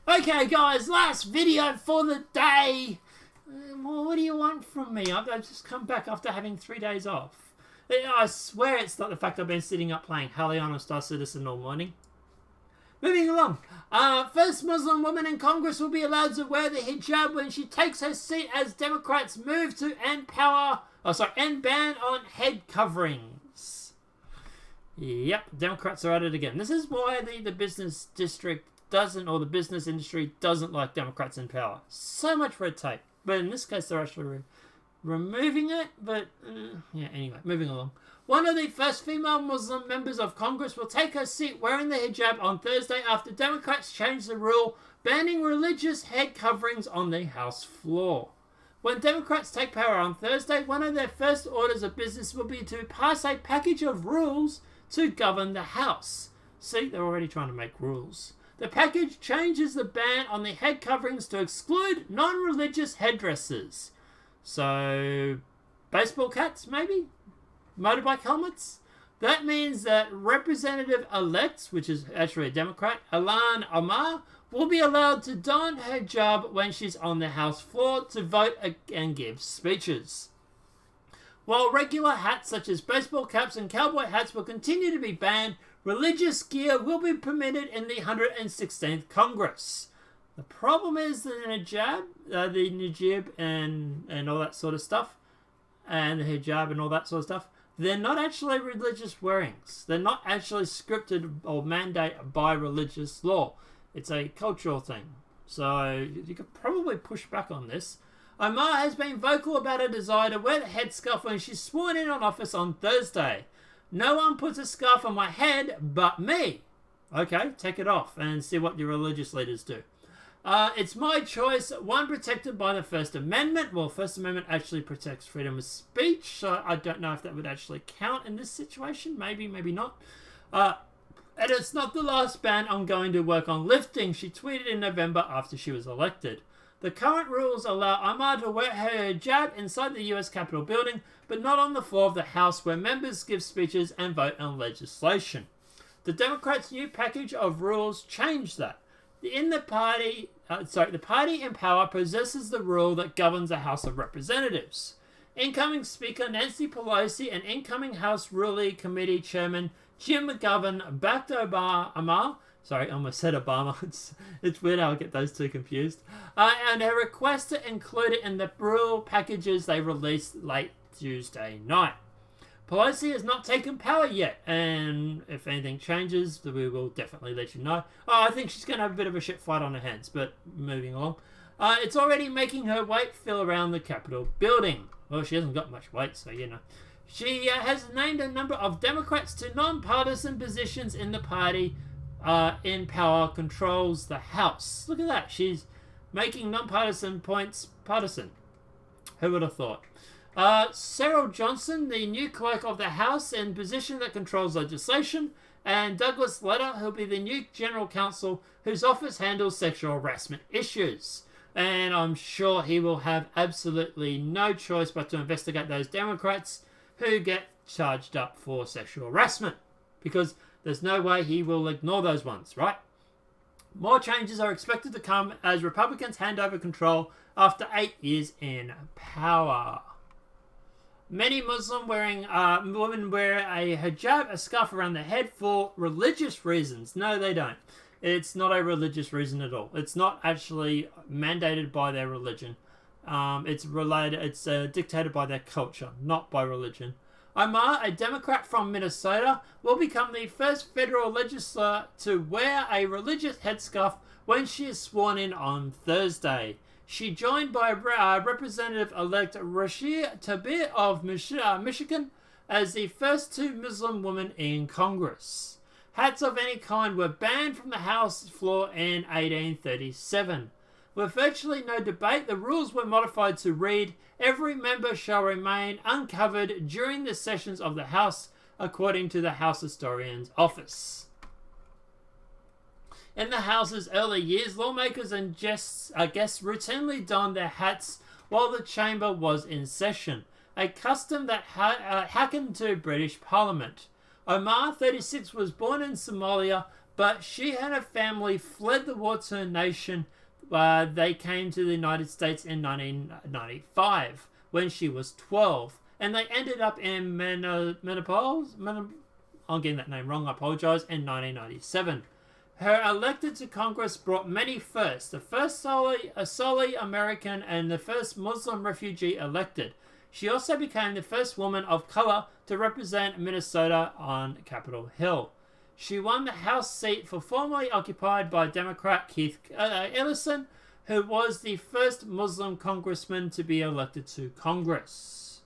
Okay, guys, last video for the day. Well, what do you want from me? I've just come back after having 3 days off. I swear it's not the fact I've been sitting up playing Halion or Star Citizen all morning. Moving along. First Muslim woman in Congress will be allowed to wear the hijab when she takes her seat as Democrats move to end ban on head coverings. Yep, Democrats are at it again. This is why the business district doesn't, or the business industry doesn't like Democrats in power. So much red tape. But in this case, they're actually removing it. But, yeah, anyway, moving along. One of the first female Muslim members of Congress will take her seat wearing the hijab on Thursday after Democrats changed the rule banning religious head coverings on the House floor. When Democrats take power on Thursday, one of their first orders of business will be to pass a package of rules to govern the House. See, they're already trying to make rules. The package changes the ban on the head coverings to exclude non-religious headdresses. So, baseball caps, maybe? Motorbike helmets? That means that Representative-elect, which is actually a Democrat, Ilhan Omar, will be allowed to don her hijab when she's on the House floor to vote and give speeches. While regular hats such as baseball caps and cowboy hats will continue to be banned, religious gear will be permitted in the 116th Congress. The problem is the hijab and all that sort of stuff, and the hijab and all that sort of stuff, they're not actually religious wearings. They're not actually scripted or mandated by religious law. It's a cultural thing. So you could probably push back on this. Omar has been vocal about her desire to wear the headscarf when she's sworn in on office on Thursday. No one puts a scarf on my head but me. Okay, take it off and see what your religious leaders do. It's my choice, one protected by the First Amendment. Well, First Amendment actually protects freedom of speech, so I don't know if that would actually count in this situation. Maybe, maybe not. And it's not the last ban I'm going to work on lifting, she tweeted in November after she was elected. The current rules allow Omar to wear her hijab inside the US Capitol building, but not on the floor of the House where members give speeches and vote on legislation. The Democrats' new package of rules changed that. The party in power possesses the rule that governs the House of Representatives. Incoming Speaker Nancy Pelosi and incoming House Rules Committee Chairman Jim McGovern backed Omar. Sorry, I almost said Obama. It's weird how I get those two confused. And her request to include it in the rule packages they released late Tuesday night. Pelosi has not taken power yet, and if anything changes, we will definitely let you know. I think she's going to have a bit of a shit fight on her hands, but moving along. It's already making her weight feel around the Capitol building. Well, she hasn't got much weight, so you know. She has named a number of Democrats to nonpartisan positions in the party in power controls the House. Look at that. She's making nonpartisan points partisan. Who would have thought? Cyril Johnson, the new clerk of the House in position that controls legislation, and Douglas Letter, who'll be the new general counsel whose office handles sexual harassment issues. And I'm sure he will have absolutely no choice but to investigate those Democrats who get charged up for sexual harassment, because there's no way he will ignore those ones, right? More changes are expected to come as Republicans hand over control after 8 years in power. Many Muslim women wear a hijab, a scarf around their head, for religious reasons. No, they don't. It's not a religious reason at all. It's not actually mandated by their religion. It's dictated by their culture, not by religion. Omar, a Democrat from Minnesota, will become the first federal legislator to wear a religious headscarf when she is sworn in on Thursday. She joined by Representative-elect Rashida Tlaib of Michigan as the first two Muslim women in Congress. Hats of any kind were banned from the House floor in 1837. With virtually no debate, the rules were modified to read, "Every member shall remain uncovered during the sessions of the House," according to the House Historian's Office. In the House's early years, lawmakers and guests routinely donned their hats while the chamber was in session, a custom that harkened to British Parliament. Omar, 36, was born in Somalia But she and her family fled the war-torn nation. They came to the United States in 1995 when she was 12. And they ended up in menopause. I'm getting that name wrong, I apologize, in 1997. Her elected to Congress brought many firsts. The first solely American and the first Muslim refugee elected. She also became the first woman of color to represent Minnesota on Capitol Hill. She won the House seat formerly occupied by Democrat Keith Ellison, who was the first Muslim congressman to be elected to Congress.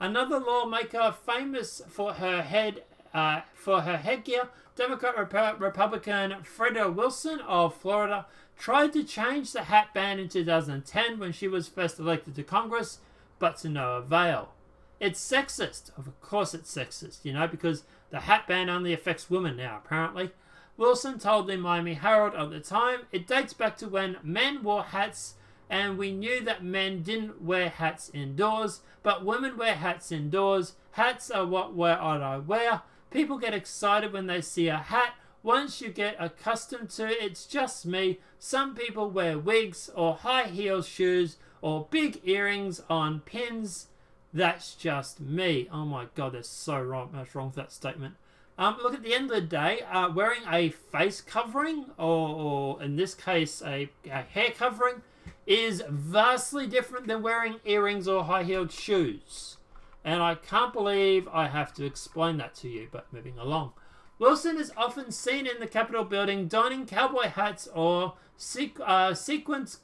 Another lawmaker famous for her headgear, Democrat Republican Freda Wilson of Florida, tried to change the hat ban in 2010 when she was first elected to Congress, but to no avail. It's sexist. Of course it's sexist, because the hat ban only affects women now, apparently. Wilson told the Miami Herald at the time, "It dates back to when men wore hats, and we knew that men didn't wear hats indoors, but women wear hats indoors. Hats are what I wear. People get excited when they see a hat. Once you get accustomed to it, it's just me. Some people wear wigs or high heel shoes or big earrings on pins. That's just me." Oh my god, there's so much wrong with that statement. Look, at the end of the day, wearing a face covering, or in this case, a hair covering, is vastly different than wearing earrings or high-heeled shoes. And I can't believe I have to explain that to you, but moving along. Wilson is often seen in the Capitol building donning cowboy hats or sequence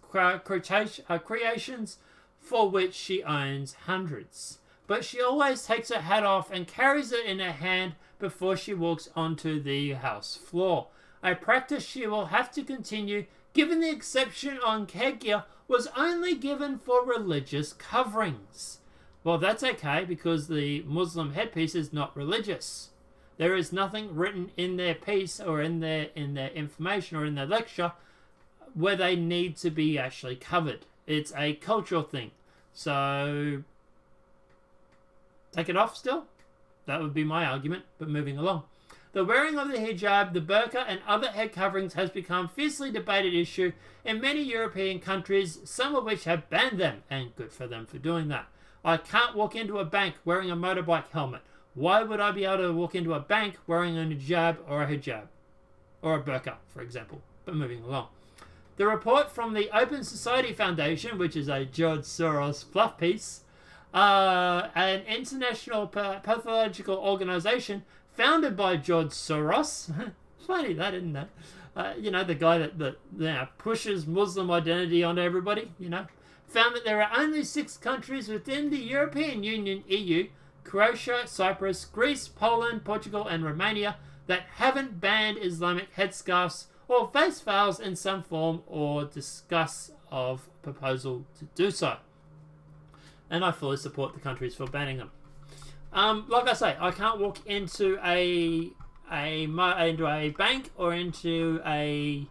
creations for which she owns hundreds. But she always takes her hat off and carries it in her hand before she walks onto the House floor. A practice she will have to continue, given the exception on headgear was only given for religious coverings. Well, that's okay, because the Muslim headpiece is not religious. There is nothing written in their piece or in their information or in their lecture where they need to be actually covered. It's a cultural thing. So, take it off still? That would be my argument, but moving along. The wearing of the hijab, the burqa, and other head coverings has become a fiercely debated issue in many European countries, some of which have banned them, and good for them for doing that. I can't walk into a bank wearing a motorbike helmet. Why would I be able to walk into a bank wearing a hijab? Or a burqa, for example. But moving along. The report from the Open Society Foundation, which is a George Soros fluff piece, an international pathological organization founded by George Soros. Funny that, isn't it? The guy that pushes Muslim identity onto everybody, found that there are only 6 countries within the European Union, EU, Croatia, Cyprus, Greece, Poland, Portugal, and Romania that haven't banned Islamic headscarves or face veils in some form or discuss of proposal to do so. And I fully support the countries for banning them. Like I say, I can't walk into a bank or into a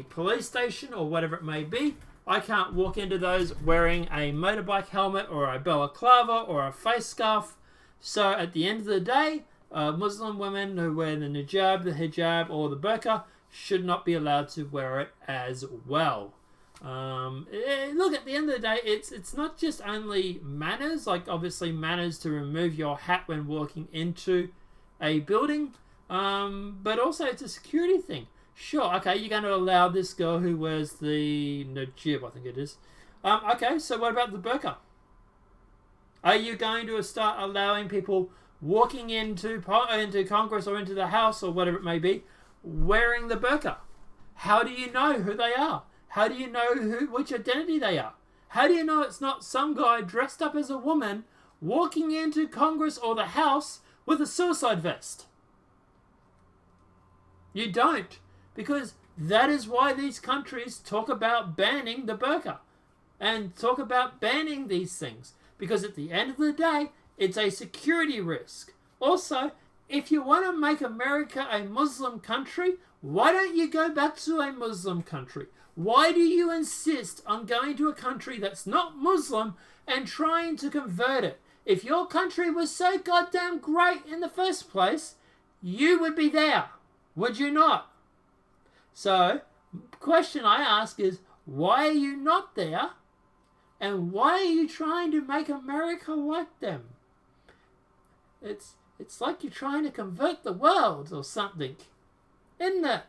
police station or whatever it may be. I can't walk into those wearing a motorbike helmet or a balaclava or a face scarf. So at the end of the day, Muslim women who wear the hijab, or the burqa should not be allowed to wear it as well. Look, at the end of the day, it's not just only manners, like obviously manners to remove your hat when walking into a building, but also it's a security thing. Sure, okay, you're going to allow this girl who wears the hijab, I think it is. Okay, so what about the burqa? Are you going to start allowing people walking into Congress or into the House or whatever it may be wearing the burqa? How do you know who they are? How do you know which identity they are? How do you know it's not some guy dressed up as a woman walking into Congress or the House with a suicide vest? You don't. Because that is why these countries talk about banning the burqa and talk about banning these things. Because at the end of the day, it's a security risk. Also, if you want to make America a Muslim country, why don't you go back to a Muslim country? Why do you insist on going to a country that's not Muslim and trying to convert it? If your country was so goddamn great in the first place, you would be there. Would you not? So, question I ask is, why are you not there? And why are you trying to make America like them? It's like you're trying to convert the world or something, isn't it?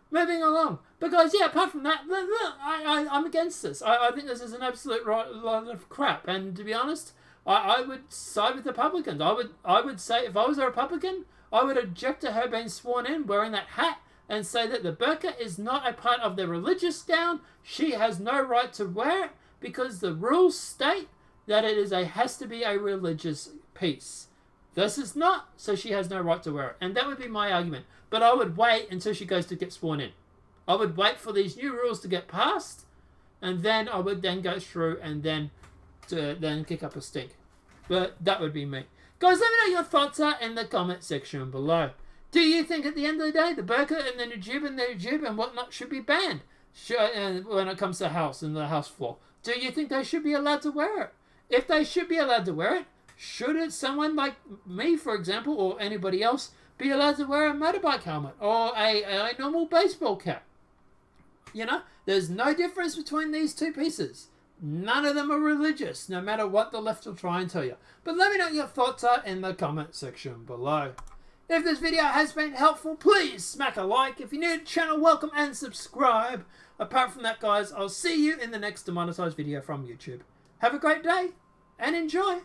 Moving along. Because, yeah, apart from that, I'm against this. I think this is an absolute lot of crap. And to be honest, I would side with the Republicans. I would say, if I was a Republican, I would object to her being sworn in, wearing that hat, and say that the burqa is not a part of the religious gown. She has no right to wear it because the rules state that it has to be a religious piece. This is not, so she has no right to wear it. And that would be my argument. But I would wait until she goes to get sworn in. I would wait for these new rules to get passed, and then I would then go through and then kick up a stink. But that would be me. Guys, let me know your thoughts are in the comment section below. Do you think at the end of the day, the burqa and the hijab and whatnot should be banned when it comes to house and the house floor? Do you think they should be allowed to wear it? If they should be allowed to wear it, should someone like me, for example, or anybody else, be allowed to wear a motorbike helmet or a normal baseball cap? You know, there's no difference between these two pieces. None of them are religious, no matter what the left will try and tell you. But let me know what your thoughts are in the comment section below. If this video has been helpful, please smack a like. If you're new to the channel, welcome and subscribe. Apart from that, guys, I'll see you in the next demonetized video from YouTube. Have a great day and enjoy.